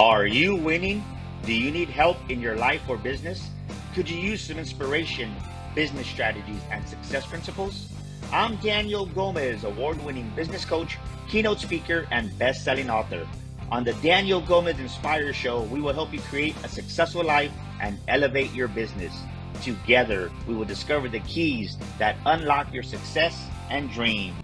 Are you winning? Do you need help in your life or business? Could you use some inspiration, business strategies, and success principles? I'm Daniel Gomez, award-winning business coach, keynote speaker, and best-selling author. On the Daniel Gomez Inspire Show, we will help you create a successful life and elevate your business. Together, we will discover the keys that unlock your success and dreams.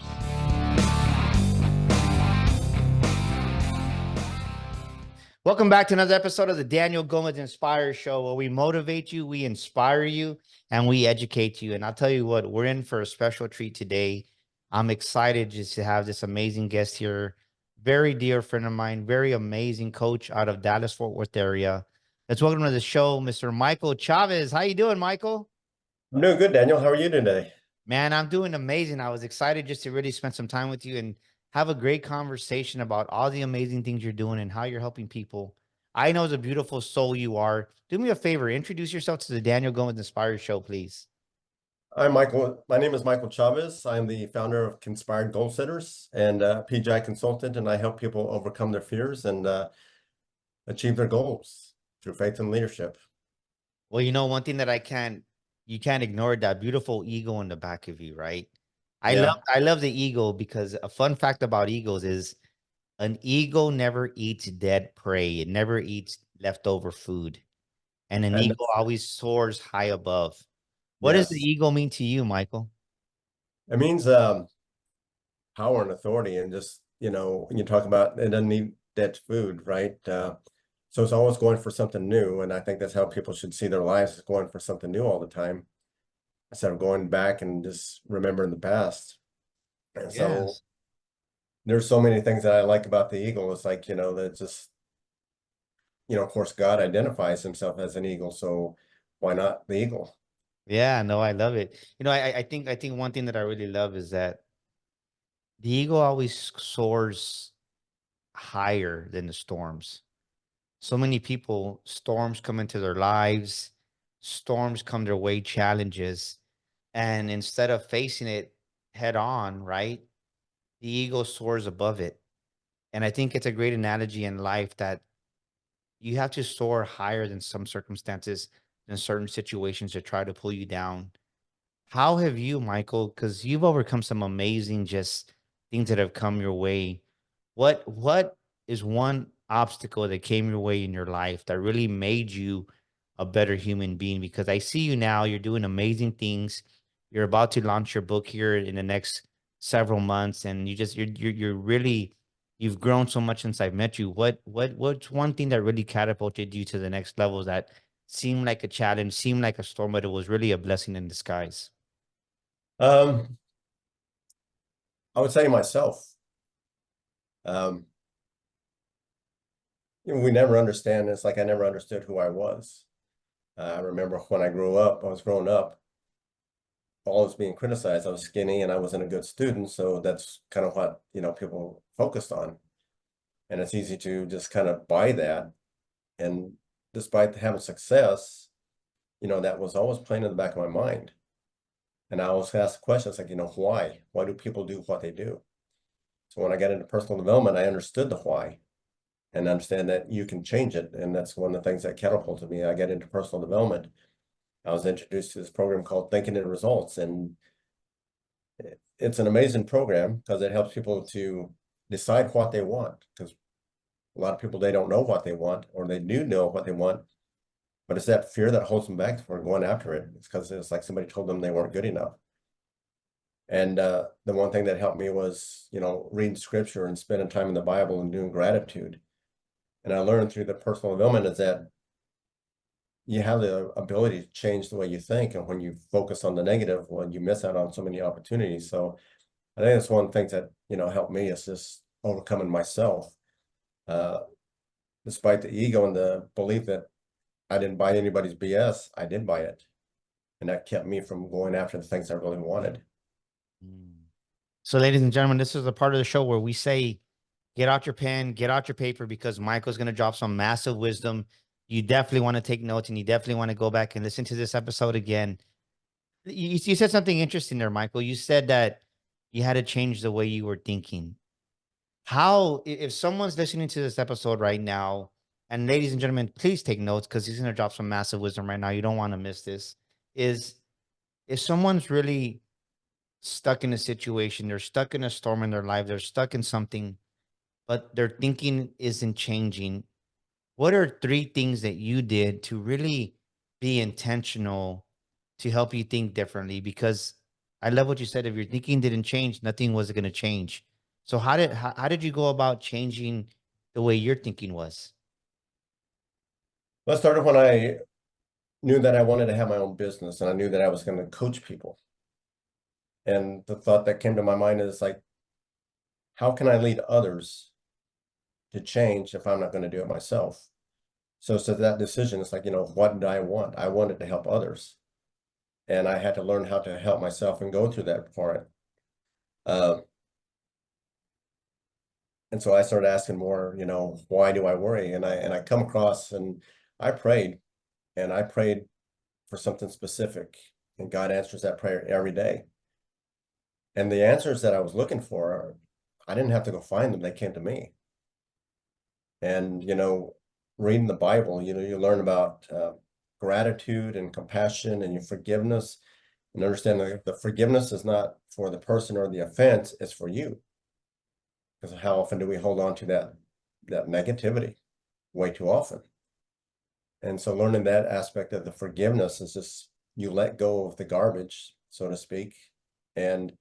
Welcome back to another episode of the Daniel Gomez Inspire Show, where we motivate you, we inspire you, and we educate you. And I'll tell you what, we're in for a special treat today. I'm excited just to have this amazing guest here. Very dear friend of mine, very amazing coach out of Dallas, Fort Worth area. Let's welcome to the show, Mr. Michael Chavez. How you doing, Michael? I'm doing good, Daniel. How are you today? Man, I'm doing amazing. I was excited just to really spend some time with you and have a great conversation about all the amazing things you're doing and how you're helping people. I know it's a beautiful soul you are. Do me a favor, introduce yourself to the Daniel Gomez Inspire Show, please. I'm Michael. My name is Michael Chavez. I'm the founder of Conspired Goal Setters and PGI consultant, and I help people overcome their fears and achieve their goals through faith and leadership. Well, you know, one thing that you can't ignore that beautiful eagle in the back of you, right? I love the eagle because a fun fact about eagles is an eagle never eats dead prey. It never eats leftover food. And an And eagle always soars high above. What does the yes, eagle mean to you, Michael? it means power and authority. And just, when you talk about it doesn't need dead food, right? So it's always going for something new. And I think that's how people should see their lives, is going for something new all the time, instead of going back and just remembering the past. And so Yes. there's so many things that I like about the eagle. It's like, that just, of course, God identifies himself as an eagle. So why not the eagle? Yeah, no, I love it. You know, I think one thing that I really love is that the eagle always soars higher than the storms. So many people, storms come into their lives, storms come their way, challenges, and instead of facing it head on, right, the eagle soars above it. And I think it's a great analogy in life that you have to soar higher than some circumstances, than certain situations that try to pull you down. How have you, Michael, because you've overcome some amazing just things that have come your way. What is one obstacle that came your way in your life that really made you a better human being? Because I see you now, you're doing amazing things. You're about to launch your book here in the next several months, and you're really you've grown so much since I've met you. What's one thing that really catapulted you to the next level that seemed like a challenge, seemed like a storm, but it was really a blessing in disguise? Um, I would say myself. Um, we never understand. It's like I never understood who I was. I remember when I was growing up, always being criticized. I was skinny and I wasn't a good student. So that's kind of what, people focused on. And it's easy to just kind of buy that. And despite having success, that was always playing in the back of my mind. And I always ask questions like, why? Why do people do what they do? So when I got into personal development, I understood the why and understand that you can change it. And that's one of the things that catapulted me. I got into personal development. I was introduced to this program called Thinking in Results. And it's an amazing program because it helps people to decide what they want. Because a lot of people, they don't know what they want, or they do know what they want, but it's that fear that holds them back from going after it. It's because it's like somebody told them they weren't good enough. And the one thing that helped me was, reading scripture and spending time in the Bible and doing gratitude. And I learned through the personal development is that you have the ability to change the way you think. And when you focus on the negative, well, you miss out on so many opportunities. So I think that's one of the things that, helped me is just overcoming myself. Despite the ego and the belief that I didn't buy anybody's BS, I did buy it. And that kept me from going after the things I really wanted. Mm. So, ladies and gentlemen, this is the part of the show where we say, get out your pen, get out your paper, because Michael's going to drop some massive wisdom. You definitely want to take notes, and you definitely want to go back and listen to this episode again. You said something interesting there, Michael. You said that you had to change the way you were thinking. How, if someone's listening to this episode right now and ladies and gentlemen, please take notes because he's going to drop some massive wisdom right now. You don't want to miss this. Is if someone's really stuck in a situation, they're stuck in a storm in their life, they're stuck in something, but their thinking isn't changing. What are three things that you did to really be intentional to help you think differently? Because I love what you said. If your thinking didn't change, nothing was going to change. So how did you go about changing the way your thinking was? Well, it started when I knew that I wanted to have my own business and I knew that I was going to coach people. And the thought that came to my mind is like, how can I lead others to change if I'm not going to do it myself? So that decision is like, what did I want? I wanted to help others. And I had to learn how to help myself and go through that part. Uh, and so I started asking more, why do I worry? And I come across and I prayed and I prayed for something specific, and God answers that prayer every day. And the answers that I was looking for, I didn't have to go find them. They came to me. And, reading the Bible, you learn about gratitude and compassion and your forgiveness, and understand that the forgiveness is not for the person or the offense, it's for you. Because how often do we hold on to that negativity? Way too often. And so learning that aspect of the forgiveness is just you let go of the garbage, so to speak. And,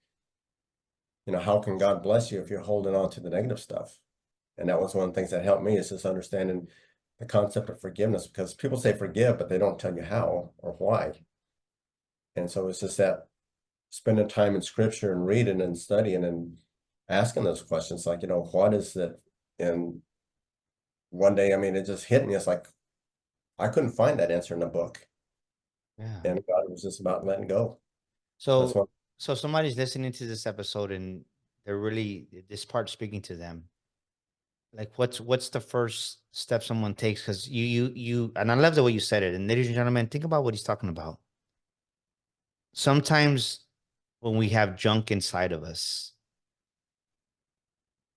how can God bless you if you're holding on to the negative stuff? And that was one of the things that helped me is just understanding the concept of forgiveness, because people say forgive, but they don't tell you how or why. And so it's just that spending time in scripture and reading and studying and asking those questions, like, what is it? And one day, I mean, it just hit me. It's like, I couldn't find that answer in a book. Yeah. And God was just about letting go. That's So what. so somebody's listening to this episode and they're really this part speaking to them. Like what's the first step someone takes? Because you and I love the way you said it. And ladies and gentlemen, think about what he's talking about. Sometimes when we have junk inside of us,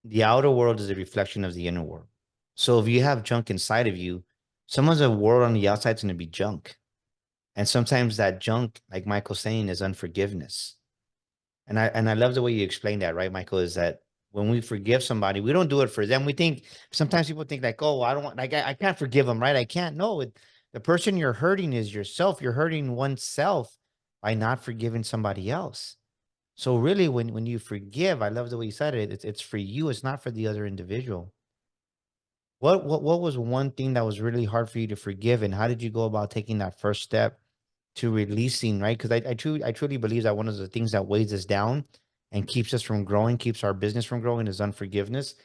the outer world is a reflection of the inner world. So if you have junk inside of you, someone's a world on the outside is going to be junk. And sometimes that junk, like Michael's saying, is unforgiveness. And I love the way you explain that, right, Michael? Is that when we forgive somebody, we don't do it for them. We think sometimes people think like, oh, I don't want, like, I can't forgive them, right? I can't. No, the person you're hurting is yourself. You're hurting oneself by not forgiving somebody else. So really, when you forgive, I love the way you said it. It's for you. It's not for the other individual. What was one thing that was really hard for you to forgive, and how did you go about taking that first step to releasing, right? Because I truly believe that one of the things that weighs us down and keeps us from growing, keeps our business from growing is unforgiveness.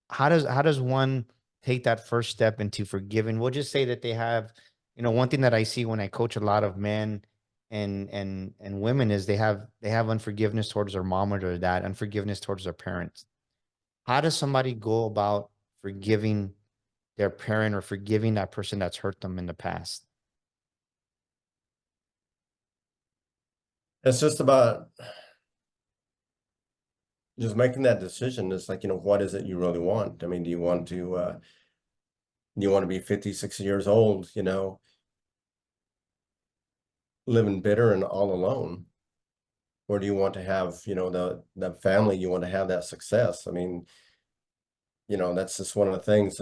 How does one take that first step into forgiving? We'll just say that they have, one thing that I see when I coach a lot of men and women is they have unforgiveness towards their mom or their dad, unforgiveness towards their parents. How does somebody go about forgiving their parent or forgiving that person that's hurt them in the past? It's just about just making that decision. It's like, what is it you really want? I mean, do you want to be 50, 60 years old, living bitter and all alone? Or do you want to have, the family, you want to have that success? I mean, that's just one of the things,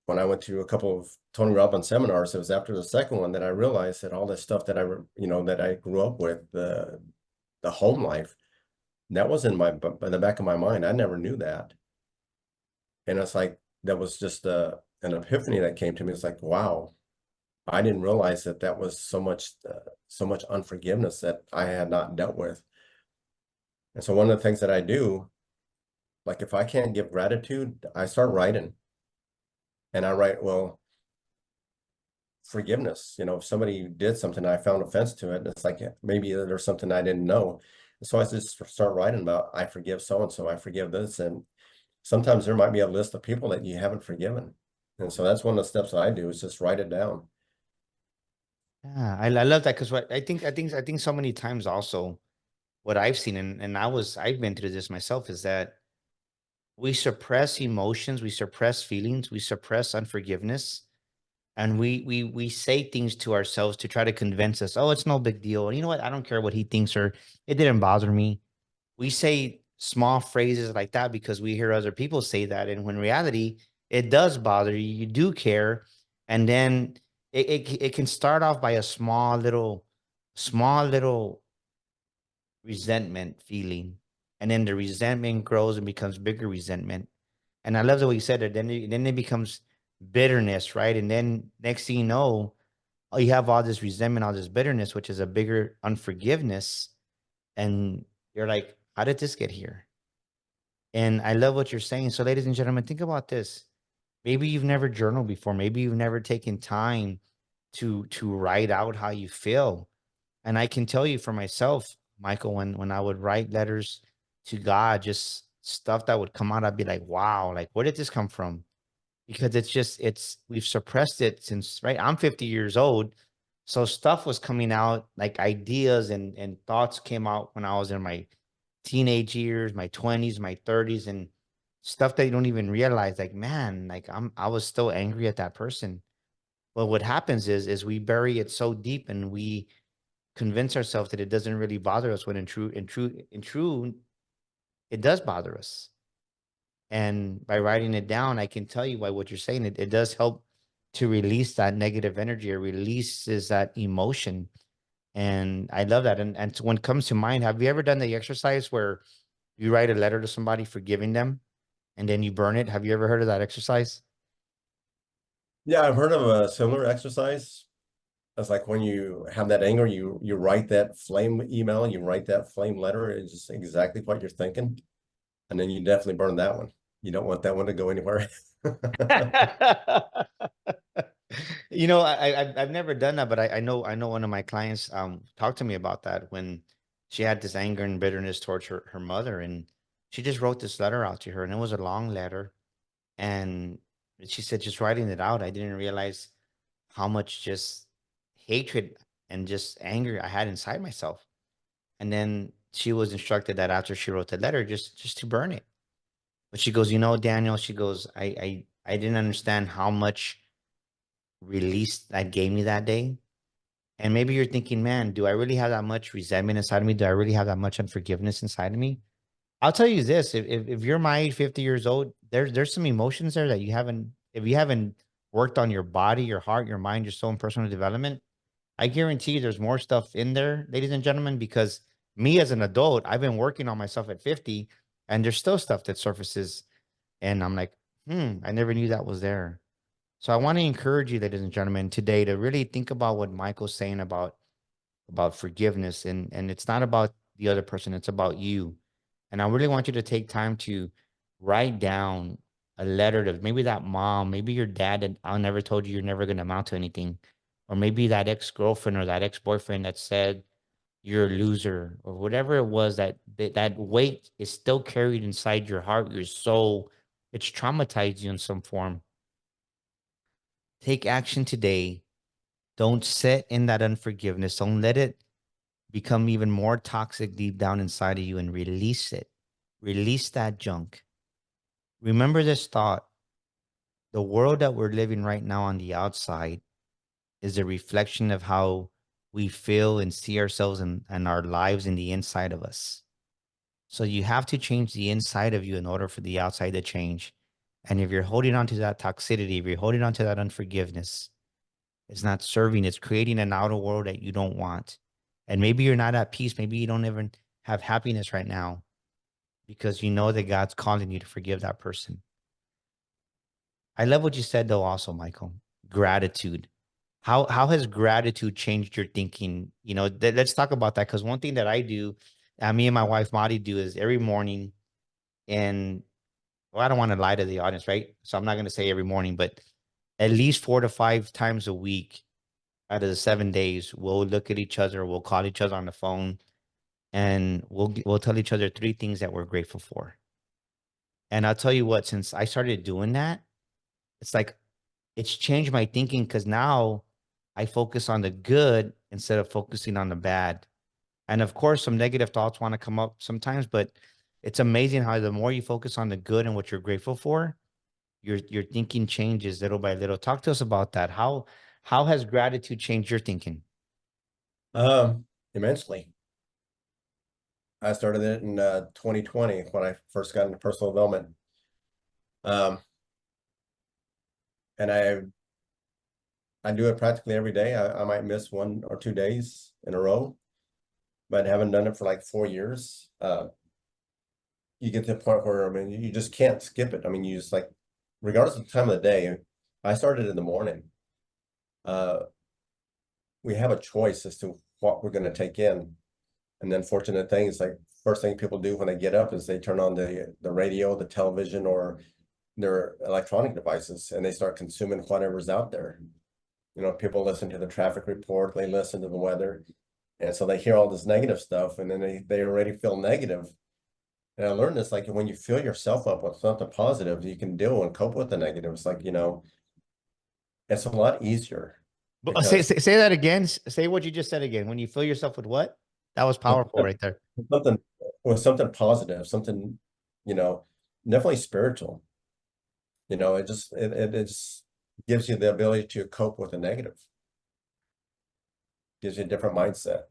when I went to a couple of Tony Robbins seminars, it was after the second one that I realized that all this stuff that that I grew up with, the home life, that was in the back of my mind. I never knew that. And it's like, that was just an epiphany that came to me. It's like, wow, I didn't realize that was so much unforgiveness that I had not dealt with. And so one of the things that I do, like if I can't give gratitude, I start writing. And I write, well, forgiveness. If somebody did something, I found offense to it, it's like maybe there's something I didn't know. So I just start writing about, I forgive so and so, I forgive this. And sometimes there might be a list of people that you haven't forgiven. And so that's one of the steps I do is just write it down. Yeah, I love that because what I think so many times also what I've seen and I've been through this myself is that we suppress emotions, we suppress feelings, we suppress unforgiveness, and we say things to ourselves to try to convince us, oh, it's no big deal. You know what? I don't care what he thinks, or it didn't bother me. We say small phrases like that because we hear other people say that, and when in reality it does bother you, you do care. And then it can start off by a small little resentment feeling, and then the resentment grows and becomes bigger resentment. And I love the way you said it. Then it becomes bitterness, right? And then next thing you know, oh, you have all this resentment, all this bitterness, which is a bigger unforgiveness. And you're like, how did this get here? And I love what you're saying. So, ladies and gentlemen, think about this. Maybe you've never journaled before. Maybe you've never taken time to write out how you feel. And I can tell you for myself, Michael, when I would write letters to God, just stuff that would come out, I'd be like, wow, like where did this come from? Because it's we've suppressed it since, right. I'm 50 years old. So stuff was coming out, like ideas and thoughts came out when I was in my teenage years, my 20s, my 30s, and stuff that you don't even realize. Like, man, like I was still angry at that person. Well, what happens is we bury it so deep and we convince ourselves that it doesn't really bother us when in true, it does bother us. And by writing it down, I can tell you why what you're saying, it does help to release that negative energy. It releases that emotion. And I love that. And so when it comes to mind, have you ever done the exercise where you write a letter to somebody forgiving them and then you burn it? Have you ever heard of that exercise? Yeah, I've heard of a similar exercise. It's like when you have that anger, you write that flame email, you write that flame letter. It's just exactly what you're thinking. And then you definitely burn that one. You don't want that one to go anywhere. I've never done that, but I know one of my clients talked to me about that when she had this anger and bitterness towards her mother, and she just wrote this letter out to her, and it was a long letter. And she said, just writing it out, I didn't realize how much just hatred and just anger I had inside myself. And then she was instructed that after she wrote the letter, just to burn it. But she goes, Daniel, she goes, I didn't understand how much release that gave me that day. And maybe you're thinking, man, do I really have that much resentment inside of me? Do I really have that much unforgiveness inside of me? I'll tell you this: if you're my age, 50 years old, there's some emotions there that you haven't. If you haven't worked on your body, your heart, your mind, your soul, and personal development, I guarantee you there's more stuff in there, ladies and gentlemen. Because me as an adult, I've been working on myself at 50, and there's still stuff that surfaces, and I'm like, I never knew that was there. So I want to encourage you, ladies and gentlemen, today to really think about what Michael's saying about forgiveness, and it's not about the other person, it's about you. And I really want you to take time to write down a letter to maybe that mom, maybe your dad that I never told you you're never going to amount to anything, or maybe that ex-girlfriend or that ex-boyfriend that said you're a loser, or whatever it was, that weight is still carried inside your heart, your soul. It's traumatized you in some form. Take action today. Don't sit in that unforgiveness. Don't let it become even more toxic deep down inside of you, and release it. Release that junk. Remember this thought: the world that we're living right now on the outside is a reflection of how we feel and see ourselves and our lives in the inside of us. So you have to change the inside of you in order for the outside to change. And if you're holding on to that toxicity, if you're holding on to that unforgiveness, it's not serving, it's creating an outer world that you don't want. And maybe you're not at peace. Maybe you don't even have happiness right now because you know that God's calling you to forgive that person. I love what you said though, also, Michael. Gratitude. How has gratitude changed your thinking? Let's talk about that, because one thing that I do, me and my wife Marty do, is every morning, and well, I don't want to lie to the audience, right? So I'm not going to say every morning, but at least 4 to 5 times a week out of the 7 days, we'll look at each other, we'll call each other on the phone, and we'll tell each other three things that we're grateful for. And I'll tell you what, since I started doing that, it's like it's changed my thinking, because now I focus on the good instead of focusing on the bad. And of course, some negative thoughts want to come up sometimes, but it's amazing how the more you focus on the good and what you're grateful for, your thinking changes little by little. Talk to us about that. How has gratitude changed your thinking? Immensely. I started it in 2020 when I first got into personal development. Um, and I do it practically every day. I might miss 1 or 2 days in a row, but I haven't done it for like 4 years. You get to a point where, I mean, you just can't skip it. I mean, you just like, regardless of the time of the day, I started in the morning. We have a choice as to what we're going to take in. And the unfortunate thing is, like, first thing people do when they get up is they turn on the radio, the television, or their electronic devices, and they start consuming whatever's out there. You know, people listen to the traffic report, they listen to the weather, and so they hear all this negative stuff, and then they already feel negative. And I learned this, like, when you fill yourself up with something positive, you can deal and cope with the negatives. Like, you know, it's a lot easier But because say that again. Say what you just said again. When you fill yourself with what? That was powerful right there. something with something positive, something, you know, definitely spiritual. You know, it just gives you the ability to cope with the negative, gives you a different mindset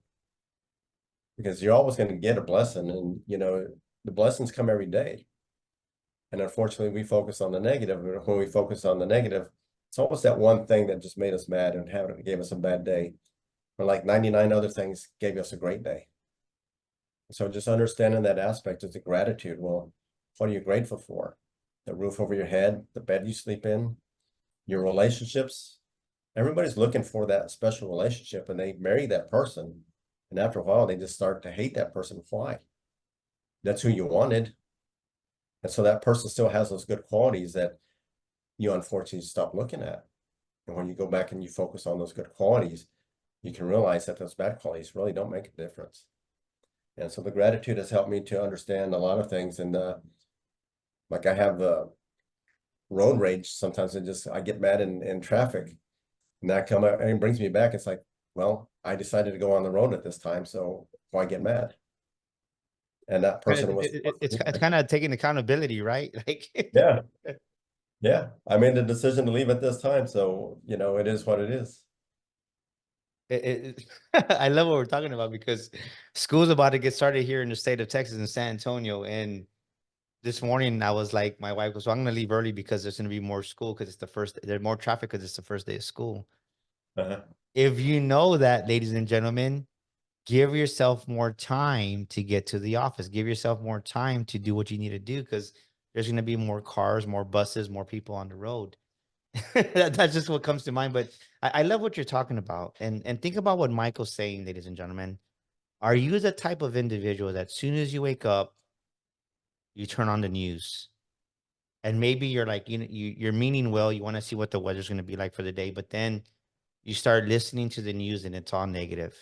because you're always going to get a blessing, and you know the blessings come every day. And unfortunately, we focus on the negative. And when we focus on the negative, it's almost that one thing that just made us mad and gave us a bad day. But like 99 other things gave us a great day. So just understanding that aspect is the gratitude. Well, what are you grateful for? The roof over your head, the bed you sleep in, your relationships. Everybody's looking for that special relationship, and they marry that person. And after a while, they just start to hate that person. Why? That's who you wanted. And so that person still has those good qualities that you unfortunately stop looking at. And when you go back and you focus on those good qualities, you can realize that those bad qualities really don't make a difference. And so the gratitude has helped me to understand a lot of things. And like I have road rage. Sometimes I get mad in traffic, and that come up and it brings me back. It's like, well, I decided to go on the road at this time, so why get mad? And that person was, It's kind of taking accountability, right? Like, yeah, yeah. I made the decision to leave at this time, so you know, it is what it is. I love what we're talking about because school's about to get started here in the state of Texas in San Antonio. And this morning I was like, my wife goes, well, I'm gonna leave early because there's gonna be more school because there's more traffic because it's the first day of school. Uh-huh. If you know that, ladies and gentlemen, give yourself more time to get to the office. Give yourself more time to do what you need to do because there's gonna be more cars, more buses, more people on the road. That's just what comes to mind. But I love what you're talking about. And think about what Michael's saying, ladies and gentlemen. Are you the type of individual that as soon as you wake up, you turn on the news? And maybe you're like, you're meaning well, you want to see what the weather's going to be like for the day, but then you start listening to the news and it's all negative.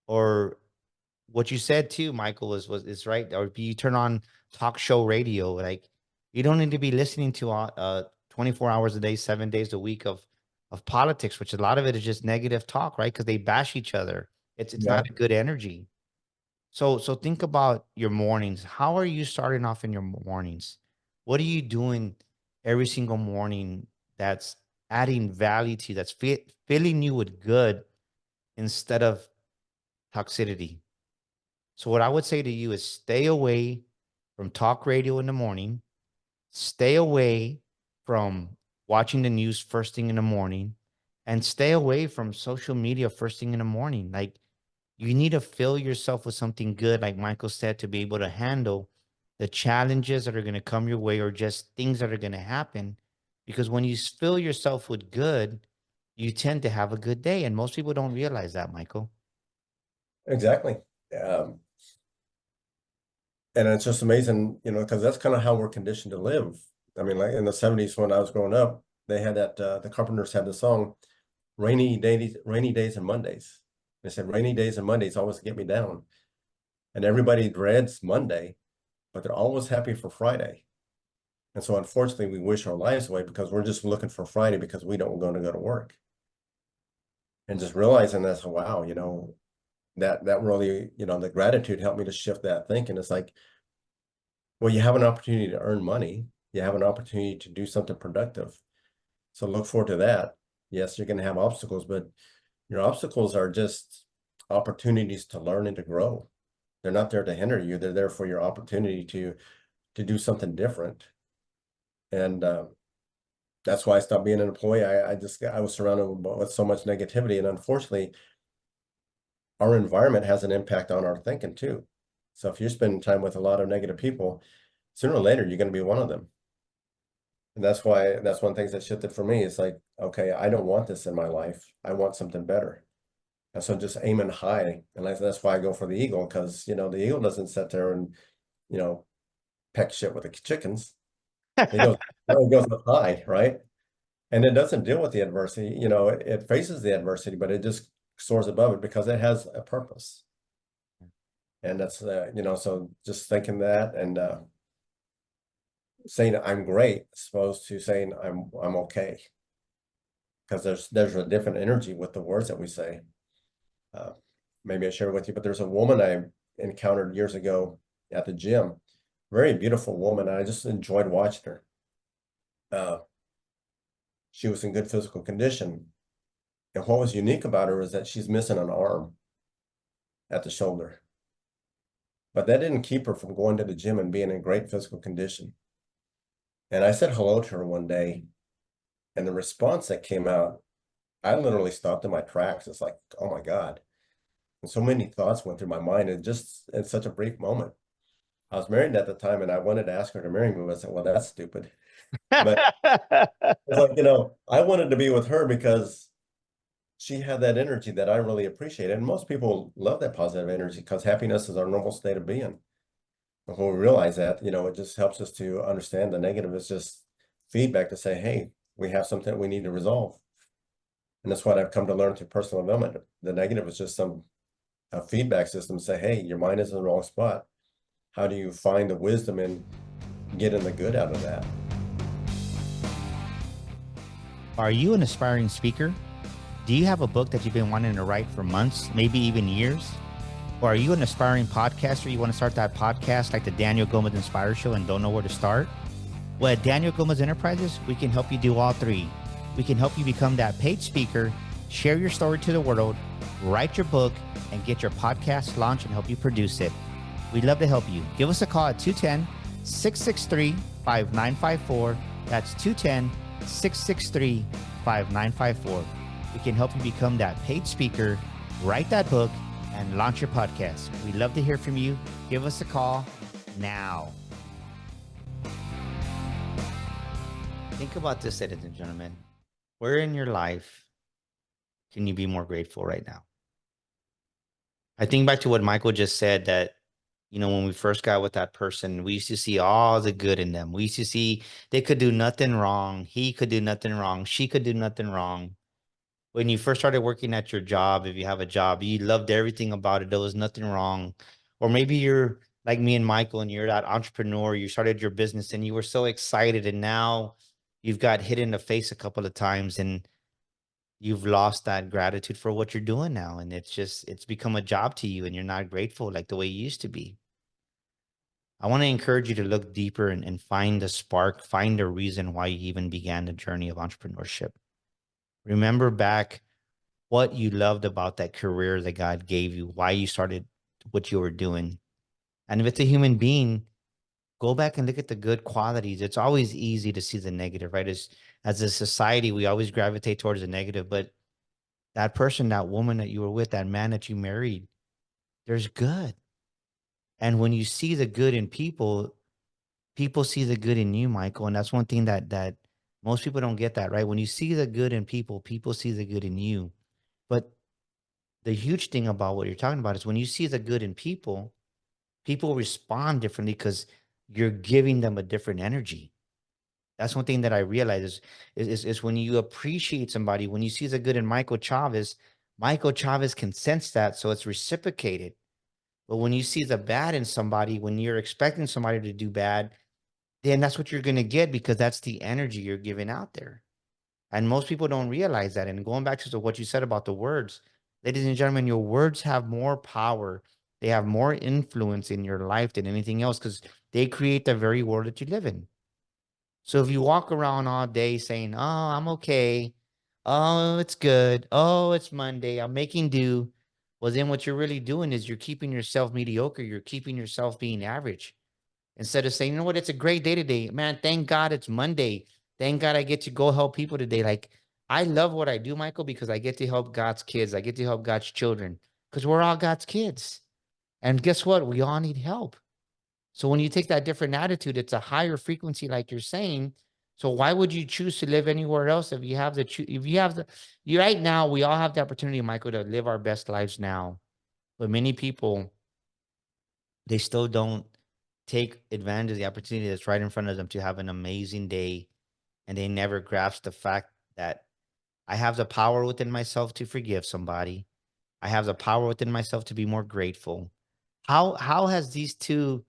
Or what you said too, Michael, is right. Or you turn on talk show radio, like you don't need to be listening to 24 hours a day, 7 days a week of politics, which a lot of it is just negative talk, right? Because they bash each other. It's Yeah, not a good energy. So think about your mornings. How are you starting off in your mornings? What are you doing every single morning that's adding value to you, that's filling you with good instead of toxicity? So what I would say to you is stay away from talk radio in the morning. Stay away from watching the news first thing in the morning and stay away from social media first thing in the morning. Like you need to fill yourself with something good, like Michael said, to be able to handle the challenges that are going to come your way or just things that are going to happen. Because when you fill yourself with good, you tend to have a good day. And most people don't realize that, Michael. exactly. Um, and it's just amazing, you know, because that's kind of how we're conditioned to live. I mean, like in the 70s when I was growing up, they had that the Carpenters had the song rainy days and Mondays. They said rainy days and Mondays always get me down. And everybody dreads Monday, but they're always happy for Friday. And so unfortunately we wish our lives away because we're just looking for Friday because we don't want to go to work. And just realizing that's, wow, you know, that really, you know, the gratitude helped me to shift that thinking. It's like Well, you have an opportunity to earn money. You have an opportunity to do something productive. So look forward to that. Yes, you're going to have obstacles, but your obstacles are just opportunities to learn and to grow. They're not there to hinder you. They're there for your opportunity to do something different. And that's why I stopped being an employee. I was surrounded with so much negativity, and unfortunately, our environment has an impact on our thinking too. So if you're spending time with a lot of negative people, sooner or later you're going to be one of them. And that's one of the things that shifted for me. It's like, okay, I don't want this in my life. I want something better. And so just aiming high. And that's why I go for the eagle, because the eagle doesn't sit there and, you know, peck shit with the chickens. He goes, no, he goes up high, right? And it doesn't deal with the adversity. It faces the adversity, but it just soars above it because it has a purpose. And that's, so just thinking that and saying I'm great as opposed to saying I'm okay. Because there's a different energy with the words that we say. Uh, Maybe I share with you, but there's a woman I encountered years ago at the gym, very beautiful woman. I just enjoyed watching her. Uh, she was in good physical condition. And what was unique about her is that she's missing an arm at the shoulder. But that didn't keep her from going to the gym and being in great physical condition. And I said hello to her one day, and the response that came out, I literally stopped in my tracks. It's like, oh my God. And so many thoughts went through my mind in such a brief moment. I was married at the time and I wanted to ask her to marry me, but I said, well, that's stupid. But it's like, I wanted to be with her because she had that energy that I really appreciated. And most people love that positive energy because happiness is our normal state of being. And when we realize that, it just helps us to understand the negative is just feedback to say, hey, we have something we need to resolve. And that's what I've come to learn through personal development. The negative is just some feedback system to say, hey, your mind is in the wrong spot. How do you find the wisdom in getting the good out of that? Are you an aspiring speaker? Do you have a book that you've been wanting to write for months, maybe even years? Or are you an aspiring podcaster? You want to start that podcast like the Daniel Gomez Inspire Show and don't know where to start? Well, at Daniel Gomez Enterprises, we can help you do all three. We can help you become that paid speaker, share your story to the world, write your book, and get your podcast launched and help you produce it. We'd love to help you. Give us a call at 210-663-5954. That's 210-663-5954. We can help you become that paid speaker, write that book, and launch your podcast. We'd love to hear from you. Give us a call now. Think about this, ladies and gentlemen. Where in your life can you be more grateful right now? I think back to what Michael just said, that, when we first got with that person, we used to see all the good in them. We used to see they could do nothing wrong. He could do nothing wrong. She could do nothing wrong. When you first started working at your job, if you have a job, you loved everything about it. There was nothing wrong. Or maybe you're like me and Michael and you're that entrepreneur. You started your business and you were so excited. And now you've got hit in the face a couple of times and you've lost that gratitude for what you're doing now. And it's become a job to you and you're not grateful like the way you used to be. I want to encourage you to look deeper and find the spark, find the reason why you even began the journey of entrepreneurship. Remember back what you loved about that career that God gave you, why you started what you were doing. And if it's a human being, go back and look at the good qualities. It's always easy to see the negative, right? As a society, we always gravitate towards the negative, but that person, that woman that you were with, that man that you married, there's good. And when you see the good in people, people see the good in you, Michael. And that's one thing that most people don't get that, right? When you see the good in people, people see the good in you. But the huge thing about what you're talking about is when you see the good in people, people respond differently because you're giving them a different energy. That's one thing that I realize is when you appreciate somebody, when you see the good in Michael Chavez can sense that, so it's reciprocated. But when you see the bad in somebody, when you're expecting somebody to do bad, then that's what you're going to get because that's the energy you're giving out there. And most people don't realize that. And going back to what you said about the words, ladies and gentlemen, your words have more power. They have more influence in your life than anything else because they create the very world that you live in. So if you walk around all day saying, "Oh, I'm okay. Oh, it's good. Oh, it's Monday. I'm making do." Well, then what you're really doing is you're keeping yourself mediocre. You're keeping yourself being average. Instead of saying, "You know what? It's a great day today. Man, thank God it's Monday. Thank God I get to go help people today." Like, I love what I do, Michael, because I get to help God's kids. I get to help God's children because we're all God's kids. And guess what? We all need help. So when you take that different attitude, it's a higher frequency, like you're saying. So why would you choose to live anywhere else if you have if you have the, you right now, we all have the opportunity, Michael, to live our best lives now. But many people, they still don't take advantage of the opportunity that's right in front of them to have an amazing day. And they never grasp the fact that I have the power within myself to forgive somebody. I have the power within myself to be more grateful. How has these two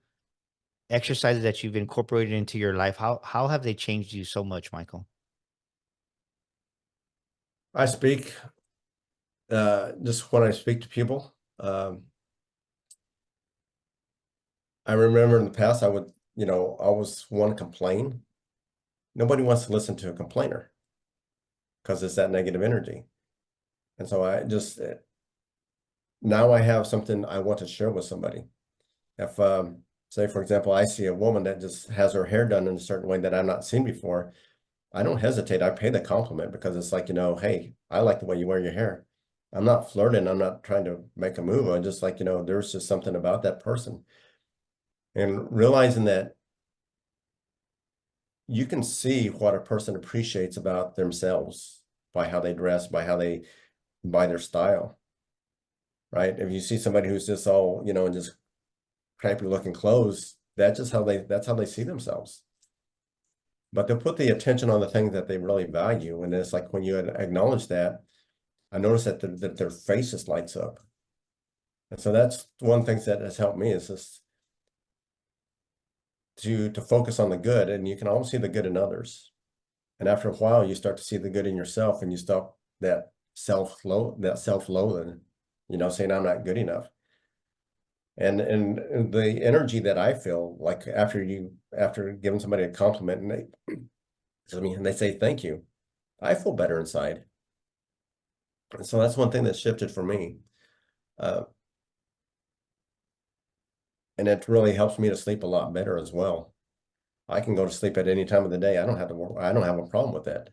exercises that you've incorporated into your life, how have they changed you so much, Michael? I speak just when I speak to people. I remember in the past, I would, I always want to complain. Nobody wants to listen to a complainer because it's that negative energy. And so I just, now I have something I want to share with somebody. If, say, for example, I see a woman that just has her hair done in a certain way that I've not seen before, I don't hesitate. I pay the compliment because it's like, hey, I like the way you wear your hair. I'm not flirting. I'm not trying to make a move. I'm just like, there's just something about that person. And realizing that you can see what a person appreciates about themselves by how they dress, by their style, right? If you see somebody who's just all, in just crappy looking clothes, that's how they see themselves. But they'll put the attention on the things that they really value. And it's like when you acknowledge that, I notice that their face just lights up. And so that's one thing that has helped me is just to focus on the good, and you can always see the good in others. And after a while, you start to see the good in yourself, and you stop that self-loathing, saying I'm not good enough. And the energy that I feel like after giving somebody a compliment and they say thank you, I feel better inside. And so that's one thing that shifted for me. Uh, and it really helps me to sleep a lot better as well. I can go to sleep at any time of the day. I don't have a problem with that.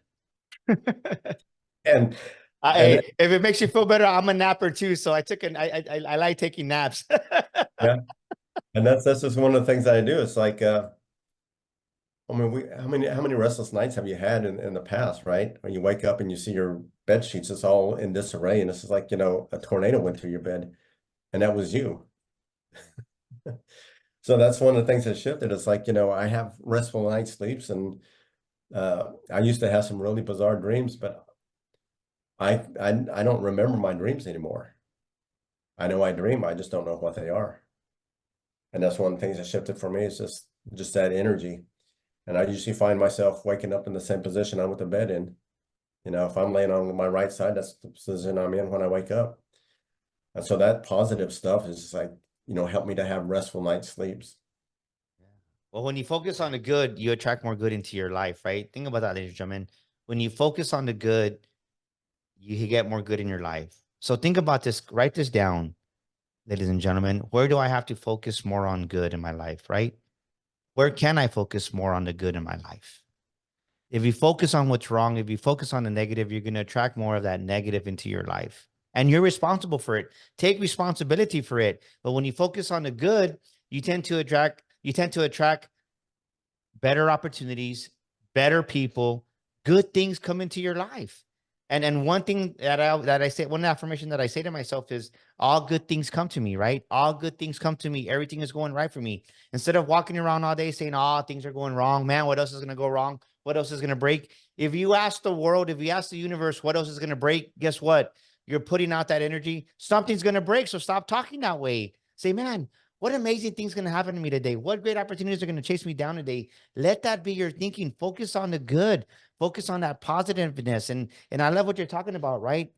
And and If it makes you feel better, I'm a napper too. So I like taking naps. yeah, and that's just one of the things that I do. It's like I mean, how many restless nights have you had in the past, right? When you wake up and you see your bed sheets, it's all in disarray, and it's like, a tornado went through your bed, and that was you. So that's one of the things that shifted. It's like, I have restful night sleeps, and I used to have some really bizarre dreams, but I don't remember my dreams anymore. I know I dream, I just don't know what they are. And that's one of the things that shifted for me is just that energy. And I usually find myself waking up in the same position I went to bed in. If I'm laying on my right side, that's the position I'm in when I wake up. And so that positive stuff is just like, help me to have restful night sleeps. Well, when you focus on the good, you attract more good into your life, right? Think about that, ladies and gentlemen. When you focus on the good, you get more good in your life. So think about this, write this down, ladies and gentlemen. Where do I have to focus more on good in my life, right? Where can I focus more on the good in my life? If you focus on what's wrong, if you focus on the negative, you're going to attract more of that negative into your life. And you're responsible for it. Take responsibility for it. But when you focus on the good, you tend to attract better opportunities, better people, good things come into your life. And one thing that I say, one affirmation that I say to myself is all good things come to me, right? All good things come to me. Everything is going right for me. Instead of walking around all day saying, oh, things are going wrong, man, what else is going to go wrong? What else is going to break? If you ask the world, if you ask the universe, what else is going to break? Guess what? You're putting out that energy. Something's going to break. So stop talking that way. Say, man, what amazing things going to happen to me today? What great opportunities are going to chase me down today? Let that be your thinking. Focus on the good. Focus on that positiveness. And I love what you're talking about, right?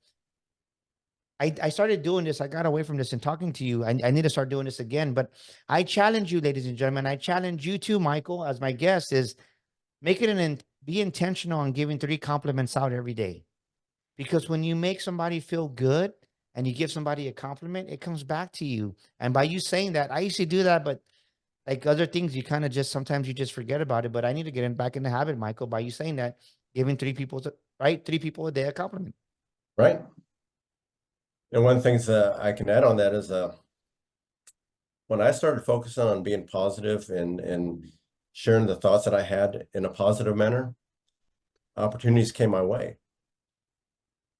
I started doing this. I got away from this and talking to you. I need to start doing this again. But I challenge you, ladies and gentlemen. I challenge you too, Michael, as my guest, is make it be intentional on giving 3 compliments out every day. Because when you make somebody feel good and you give somebody a compliment, it comes back to you. And by you saying that, I used to do that, but like other things, you kind of just sometimes you just forget about it. But I need to get back in the habit, Michael, by you saying that, giving 3 people, right? 3 people a day a compliment. Right. And one of the things that I can add on that is when I started focusing on being positive and sharing the thoughts that I had in a positive manner, opportunities came my way.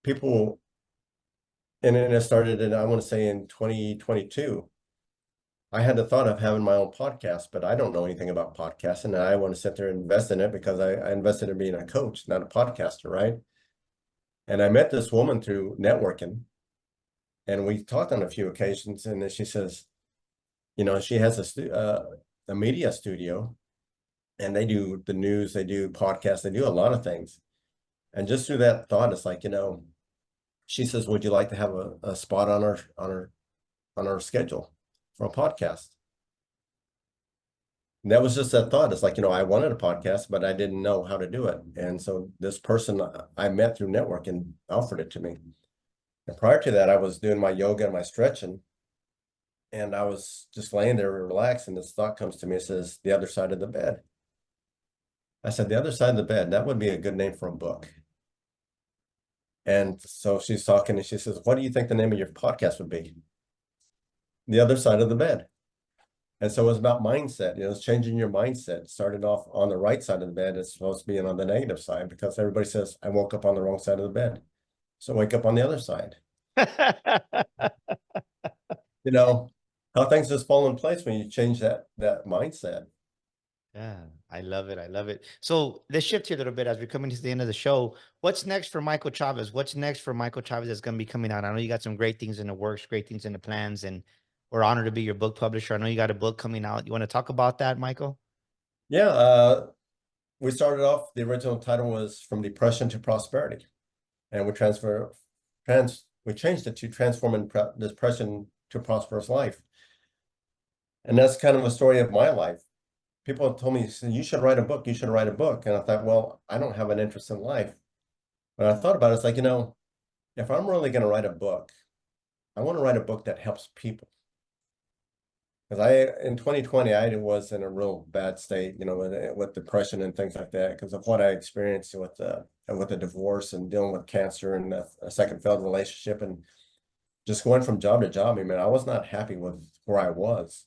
People, and then it started in, I want to say in 2022, I had the thought of having my own podcast, but I don't know anything about podcasting. And I want to sit there and invest in it because I invested in being a coach, not a podcaster, right? And I met this woman through networking, and we talked on a few occasions. And then she says, she has a media studio, and they do the news, they do podcasts, they do a lot of things. And just through that thought, it's like, she says, would you like to have a spot on our schedule for a podcast? And that was just that thought. It's like, I wanted a podcast, but I didn't know how to do it. And so this person I met through networking offered it to me. And prior to that, I was doing my yoga and my stretching, and I was just laying there relaxed, and this thought comes to me. It says, the other side of the bed. I said, the other side of the bed, that would be a good name for a book. And so she's talking, and she says, what do you think the name of your podcast would be? The other side of the bed. And so it was about mindset. It's changing your mindset. Started off on the right side of the bed. It's supposed to be on the negative side, because everybody says, I woke up on the wrong side of the bed. So wake up on the other side. How things just fall in place when you change that mindset. Yeah, I love it. I love it. So let's shift here a little bit as we're coming to the end of the show. What's next for Michael Chavez? What's next for Michael Chavez that's going to be coming out? I know you got some great things in the works, great things in the plans, and we're honored to be your book publisher. I know you got a book coming out. You want to talk about that, Michael? Yeah, we started off, the original title was From Depression to Prosperity. And we changed it to Transforming Depression to Prosperous Life. And that's kind of a story of my life. People have told me, you should write a book, you should write a book. And I thought, well, I don't have an interest in life. But I thought about it, it's like, if I'm really going to write a book, I want to write a book that helps people. Because in 2020, I was in a real bad state, with depression and things like that, because of what I experienced with the divorce and dealing with cancer and a second failed relationship, and just going from job to job. I mean, I was not happy with where I was.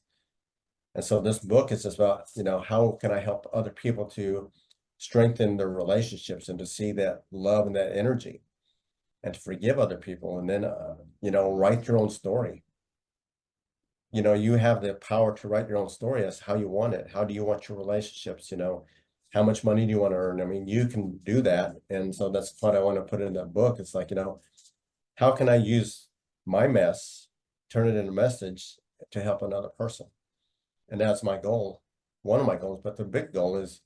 And so this book is just about, how can I help other people to strengthen their relationships and to see that love and that energy and to forgive other people, and then, write your own story. You have the power to write your own story as how you want it. How do you want your relationships? How much money do you want to earn? I mean, you can do that. And so that's what I want to put in that book. It's like, how can I use my mess, turn it into a message to help another person? And that's my goal, one of my goals. But the big goal is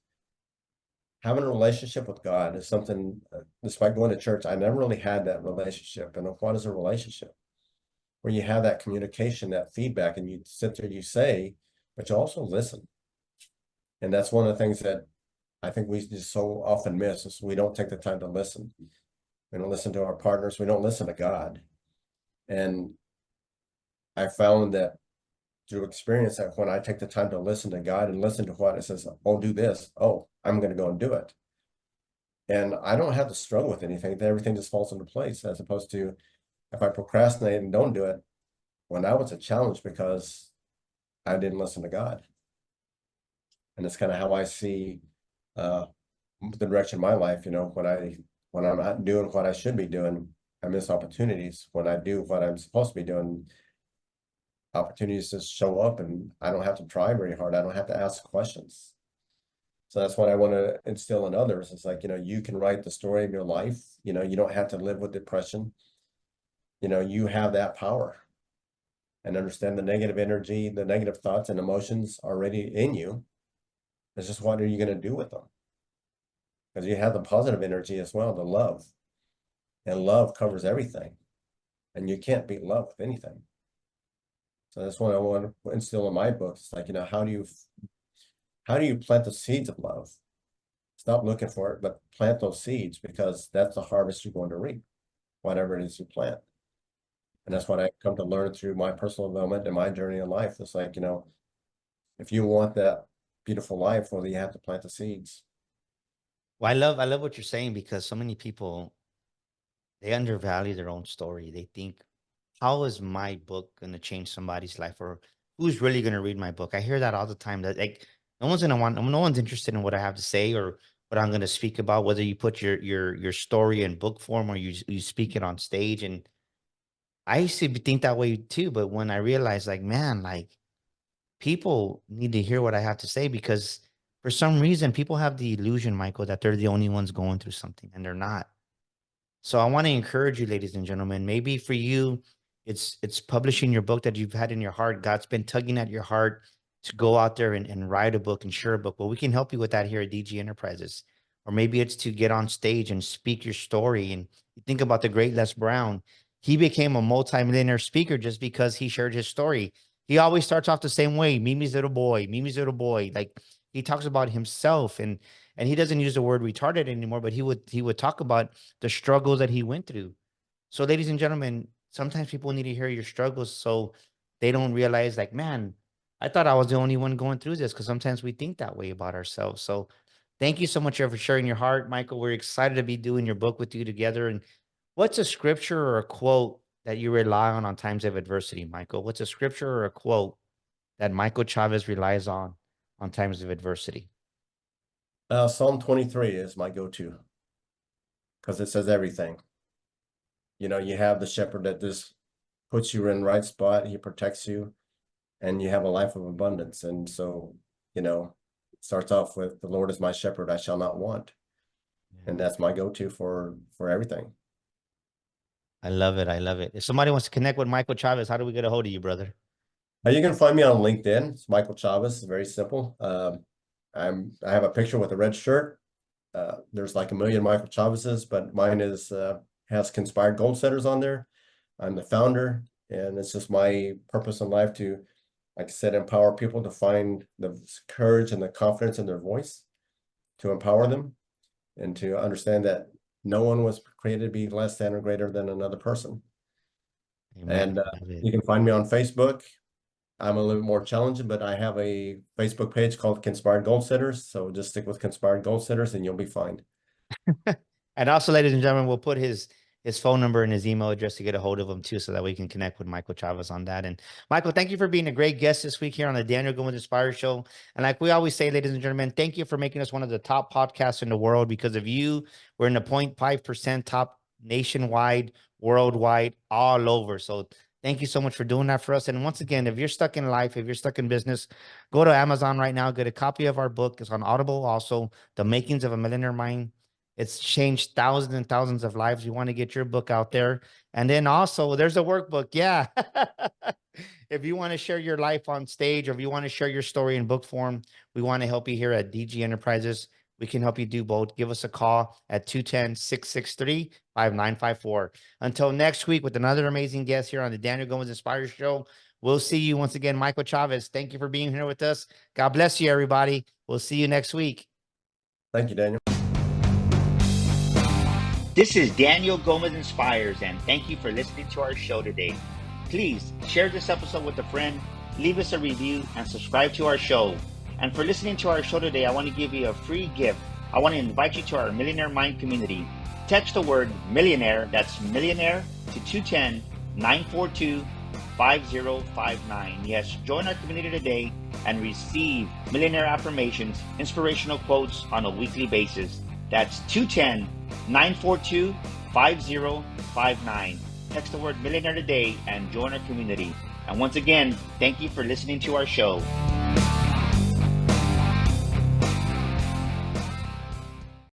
having a relationship with God is something, despite going to church, I never really had that relationship. And what is a relationship? Where you have that communication, that feedback, and you sit there, you say, but you also listen. And that's one of the things that I think we just so often miss, is we don't take the time to listen. We don't listen to our partners. We don't listen to God. And I found that through experience, that when I take the time to listen to God and listen to what it says, oh, do this. Oh, I'm going to go and do it. And I don't have to struggle with anything. Everything just falls into place, as opposed to if I procrastinate and don't do it, well, now it's a challenge because I didn't listen to God. And it's kind of how I see the direction of my life. When I'm not doing what I should be doing, I miss opportunities. When I do what I'm supposed to be doing, opportunities just show up, and I don't have to try very hard. I don't have to ask questions. So that's what I want to instill in others. It's like, you can write the story of your life. You don't have to live with depression. You have that power. And understand the negative energy, the negative thoughts and emotions already in you. It's just, what are you going to do with them? Because you have the positive energy as well, the love. And love covers everything. and you can't beat love with anything. So that's what I want to instill in my books. It's like, how do you plant the seeds of love? Stop looking for it, but plant those seeds, because that's the harvest you're going to reap, whatever it is you plant. And that's what I come to learn through my personal development and my journey in life. It's like, if you want that beautiful life, well, you have to plant the seeds. Well, I love what you're saying, because so many people, they undervalue their own story. They think, how is my book going to change somebody's life, or who's really going to read my book? I hear that all the time, that like no one's interested in what I have to say or what I'm going to speak about, whether you put your story in book form or you speak it on stage. And I used to think that way too, but when I realized, like, man, like, people need to hear what I have to say, because for some reason people have the illusion, Michael, that they're the only ones going through something, and they're not. So I want to encourage you, ladies and gentlemen. Maybe for you, it's publishing your book that you've had in your heart. God's been tugging at your heart to go out there and write a book and share a book. Well, we can help you with that here at DG Enterprises. Or maybe it's to get on stage and speak your story. And you think about the great Les Brown. He became a multimillionaire speaker just because he shared his story. He always starts off the same way: Mimi's little boy, Mimi's little boy. Like, he talks about himself, and he doesn't use the word retarded anymore, but he would talk about the struggles that he went through. So, ladies and gentlemen, sometimes people need to hear your struggles so they don't realize, like, man, I thought I was the only one going through this, because sometimes we think that way about ourselves. So, thank you so much for sharing your heart, Michael. We're excited to be doing your book with you together. And what's a scripture or a quote that you rely on times of adversity, Michael? What's a scripture or a quote that Michael Chavez relies on times of adversity? Psalm 23 is my go-to, because it says everything. You have the shepherd that just puts you in the right spot. He protects you, and you have a life of abundance. And so, it starts off with, the Lord is my shepherd, I shall not want. And that's my go-to for everything. I love it. I love it. If somebody wants to connect with Michael Chavez, how do we get a hold of you, brother? You can find me on LinkedIn. It's Michael Chavez. It's very simple. I have a picture with a red shirt. There's like a million Michael Chavez's, but mine has Conspired Goal Setters on there. I'm the founder, and it's just my purpose in life to, like I said, empower people to find the courage and the confidence in their voice, to empower them, and to understand that no one was created to be less than or greater than another person. Amen. And you can find me on Facebook. I'm a little bit more challenging, but I have a Facebook page called Conspired Goal Setters. So just stick with Conspired Goal Setters and you'll be fine. And also, ladies and gentlemen, we'll put his phone number and his email address to get a hold of him too, so that we can connect with Michael Chavez on that. And Michael, thank you for being a great guest this week here on the Daniel Go Inspire Show. And like we always say, ladies and gentlemen, thank you for making us one of the top podcasts in the world. Because of you, we're in the 0.5% top nationwide, worldwide, all over. So thank you so much for doing that for us. And once again, if you're stuck in life, if you're stuck in business, go to Amazon right now, get a copy of our book. It's on Audible also, The Makings of a Millionaire Mind. It's changed thousands and thousands of lives. We want to get your book out there. And then also, there's a workbook. Yeah. If you want to share your life on stage, or if you want to share your story in book form, we want to help you here at DG Enterprises. We can help you do both. Give us a call at 210-663-5954. Until next week with another amazing guest here on the Daniel Gomez Inspire Show. We'll see you once again, Michael Chavez. Thank you for being here with us. God bless you, everybody. We'll see you next week. Thank you, Daniel. This is Daniel Gomez Inspires, and thank you for listening to our show today. Please share this episode with a friend, leave us a review, and subscribe to our show. And for listening to our show today, I want to give you a free gift. I want to invite you to our Millionaire Mind community. Text the word millionaire, that's millionaire, to 210-942-5059. Yes, join our community today and receive millionaire affirmations, inspirational quotes on a weekly basis. That's 210-942-5059. Text the word millionaire today and join our community. And once again, thank you for listening to our show.